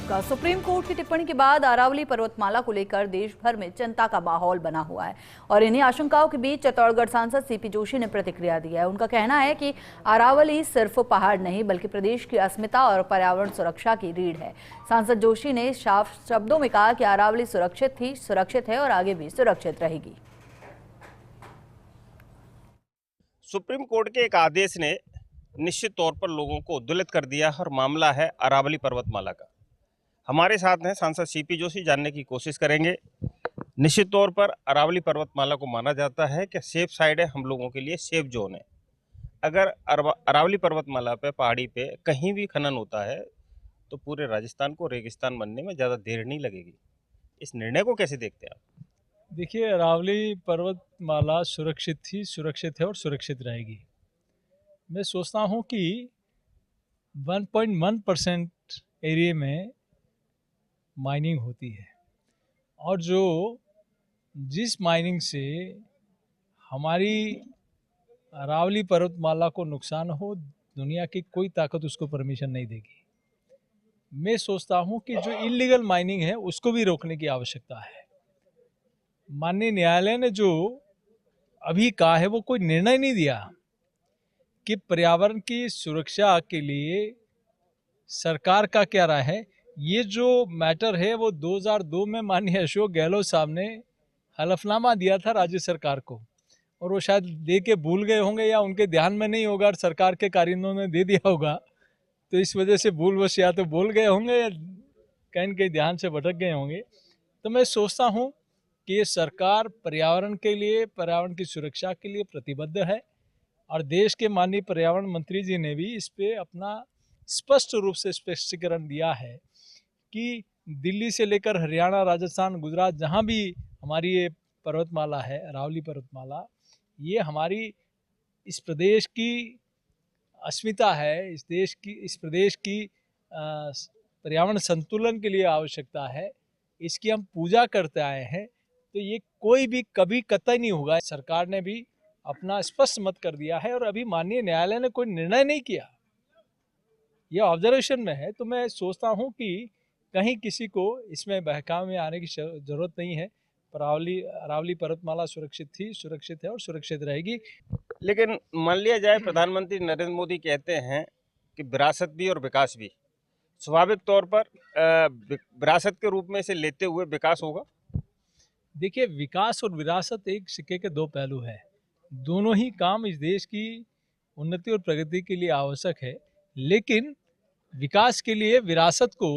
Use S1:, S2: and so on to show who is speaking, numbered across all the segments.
S1: का supreme court की टिप्पणी के बाद अरावली पर्वतमाला को लेकर देश भर में चिंता का माहौल बना हुआ है और इन्हीं आशंकाओं के बीच चित्तौड़गढ़ सांसद सीपी जोशी ने प्रतिक्रिया दी है। उनका कहना है कि अरावली सिर्फ पहाड़ नहीं बल्कि प्रदेश की अस्मिता और पर्यावरण सुरक्षा की रीढ़ है। सांसद जोशी ने साफ शब्दों में कहा कि अरावली सुरक्षित थी, सुरक्षित है और आगे भी सुरक्षित रहेगी।
S2: सुप्रीम कोर्ट के एक आदेश ने निश्चित तौर पर लोगों को उद्वेलित कर दिया है और मामला है अरावली पर्वतमाला का। हमारे साथ हैं सांसद सीपी जोशी, जानने की कोशिश करेंगे। निश्चित तौर पर अरावली पर्वतमाला को माना जाता है कि सेफ साइड है, हम लोगों के लिए सेफ जोन है। अगर अरावली पर्वतमाला पे, पहाड़ी पे कहीं भी खनन होता है तो पूरे राजस्थान को रेगिस्तान बनने में ज़्यादा देर नहीं लगेगी। इस निर्णय को कैसे देखते हैं आप?
S3: देखिए, अरावली पर्वतमाला सुरक्षित थी, सुरक्षित है और सुरक्षित रहेगी। मैं सोचता हूँ कि 1.1% एरिया में माइनिंग होती है और जिस माइनिंग से हमारी अरावली पर्वतमाला को नुकसान हो, दुनिया की कोई ताकत उसको परमिशन नहीं देगी। मैं सोचता हूँ कि जो इलीगल माइनिंग है उसको भी रोकने की आवश्यकता है। माननीय न्यायालय ने जो अभी कहा है वो कोई निर्णय नहीं दिया कि पर्यावरण की सुरक्षा के लिए सरकार का क्या राय है। ये जो मैटर है वो 2002 में माननीय अशोक गहलोत साहब ने हलफनामा दिया था राज्य सरकार को और वो शायद दे के भूल गए होंगे या उनके ध्यान में नहीं होगा और सरकार के कारिंदों ने दे दिया होगा, तो इस वजह से भूलवश या तो बोल गए होंगे या कहीं न कहीं ध्यान से भटक गए होंगे। तो मैं सोचता हूँ कि ये सरकार पर्यावरण के लिए, पर्यावरण की सुरक्षा के लिए प्रतिबद्ध है और देश के माननीय पर्यावरण मंत्री जी ने भी इस पे अपना स्पष्ट रूप से स्पष्टीकरण दिया है कि दिल्ली से लेकर हरियाणा, राजस्थान, गुजरात, जहाँ भी हमारी ये पर्वतमाला है, अरावली पर्वतमाला, ये हमारी इस प्रदेश की अस्मिता है, इस प्रदेश की पर्यावरण संतुलन के लिए आवश्यकता है। इसकी हम पूजा करते आए हैं, तो ये कोई भी कभी कतई नहीं होगा। सरकार ने भी अपना स्पष्ट मत कर दिया है और अभी माननीय न्यायालय ने कोई निर्णय नहीं किया, ये ऑब्जर्वेशन में है। तो मैं सोचता हूँ कि कहीं किसी को इसमें बहकावे में आने की जरूरत नहीं है। अरावली पर्वतमाला सुरक्षित थी, सुरक्षित है और सुरक्षित रहेगी।
S2: लेकिन मान लिया जाए, प्रधानमंत्री नरेंद्र मोदी कहते हैं कि विरासत भी और विकास भी, स्वाभाविक तौर पर विरासत के रूप में इसे लेते हुए विकास होगा।
S3: देखिए, विकास और विरासत एक सिक्के के दो पहलू है। दोनों ही काम इस देश की उन्नति और प्रगति के लिए आवश्यक है, लेकिन विकास के लिए विरासत को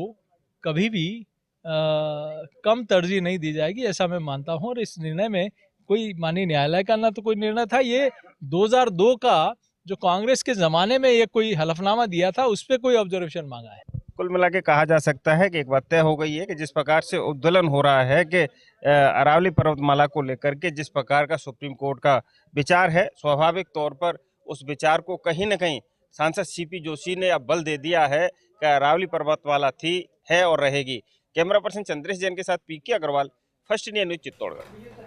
S3: कभी भी कम तरजीह नहीं दी जाएगी, ऐसा मैं मानता हूं। और इस निर्णय में कोई माननीय न्यायालय का ना तो कोई निर्णय था, ये 2002 का जो कांग्रेस के ज़माने में ये कोई हलफनामा दिया था, उस पर कोई ऑब्जर्वेशन मांगा है।
S2: कुल मिला के कहा जा सकता है कि एक बात तय हो गई है कि जिस प्रकार से उद्वेलन हो रहा है कि अरावली पर्वतमाला को लेकर के जिस प्रकार का सुप्रीम कोर्ट का विचार है, स्वाभाविक तौर पर उस विचार को कहीं न कहीं सांसद सीपी जोशी ने अब बल दे दिया है कि अरावली पर्वतमाला थी, है और रहेगी। कैमरा पर्सन चंद्रेश जैन के साथ P K Agarwal, first India news, Chittorgarh.